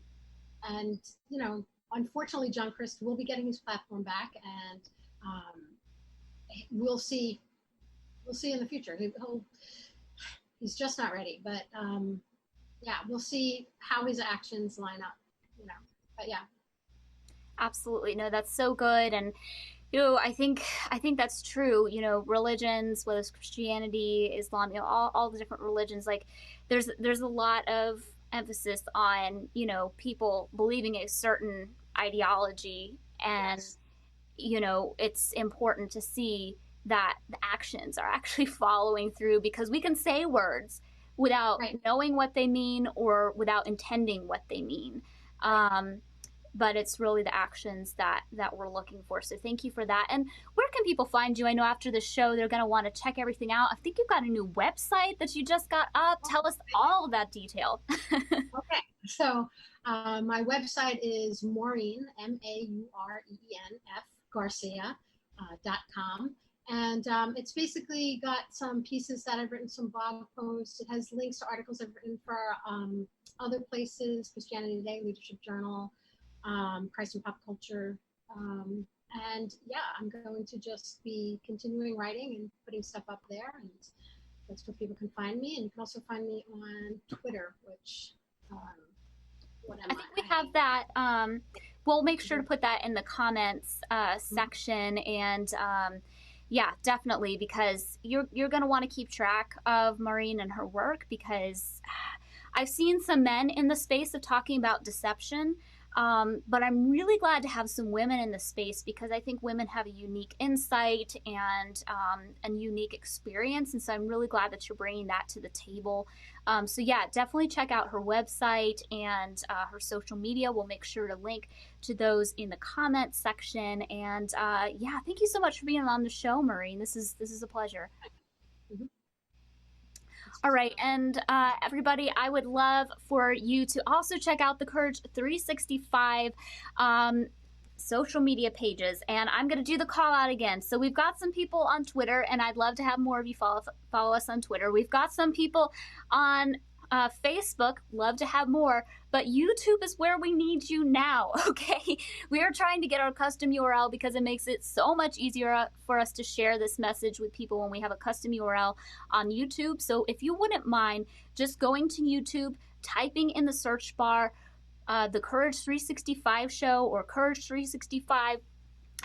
unfortunately, John Crist will be getting his platform back, and we'll see in the future. He's just not ready, but we'll see how his actions line up, but yeah. Absolutely. No, that's so good. And, I think that's true. Religions, whether it's Christianity, Islam, all the different religions, like there's a lot of emphasis on, people believing a certain ideology, and, it's important to see that the actions are actually following through, because we can say words without knowing what they mean or without intending what they mean. But it's really the actions that we're looking for. So thank you for that. And where can people find you? I know after the show, they're going to want to check everything out. I think you've got a new website that you just got up. Tell us all of that detail. Okay. So my website is Maureen, MAUREENF, Garcia.com. And it's basically got some pieces that I've written, some blog posts. It has links to articles I've written for other places, Christianity Today, Leadership Journal, Christ and Pop Culture. And I'm going to just be continuing writing and putting stuff up there. And that's where people can find me. And you can also find me on Twitter, which, I think we have that. We'll make sure to put that in the comments section. And definitely, because you're going to want to keep track of Maureen and her work, because I've seen some men in the space of talking about deception But I'm really glad to have some women in the space because I think women have a unique insight and unique experience. And so I'm really glad that you're bringing that to the table. So yeah, definitely check out her website and her social media. We'll make sure to link to those in the comments section. And yeah, thank you so much for being on the show, Maureen. This is a pleasure. Mhm. All right, and everybody, I would love for you to also check out the Courage 365 social media pages, and I'm going to do the call out again. So we've got some people on Twitter, and I'd love to have more of you follow us on Twitter. We've got some people on Facebook, love to have more, but YouTube is where we need you now, okay? We are trying to get our custom URL because it makes it so much easier for us to share this message with people when we have a custom URL on YouTube. So if you wouldn't mind just going to YouTube, typing in the search bar, the Courage 365 show or Courage 365,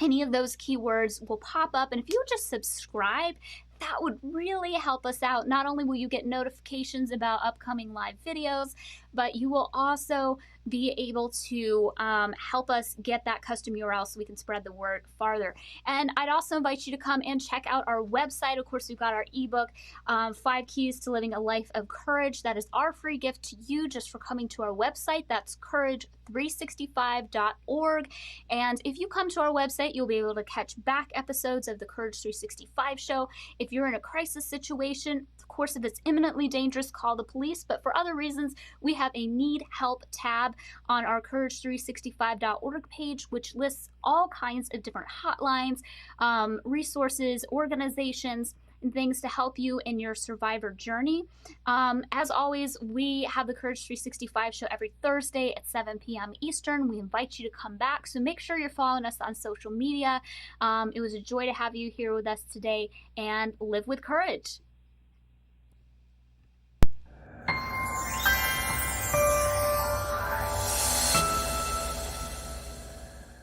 any of those keywords will pop up. And if you just subscribe, that would really help us out. Not only will you get notifications about upcoming live videos, but you will also be able to help us get that custom URL so we can spread the word farther. And I'd also invite you to come and check out our website. Of course, we've got our ebook, 5 Keys to Living a Life of Courage. That is our free gift to you just for coming to our website. That's courage365.org. And if you come to our website, you'll be able to catch back episodes of the Courage 365 show. If you're in a crisis situation, of course, if it's imminently dangerous, call the police. But for other reasons, we have a Need Help tab on our courage365.org page, which lists all kinds of different hotlines, resources, organizations, and things to help you in your survivor journey. As always, we have the Courage 365 show every Thursday at 7 p.m. Eastern. We invite you to come back, so make sure you're following us on social media. It was a joy to have you here with us today, and live with courage.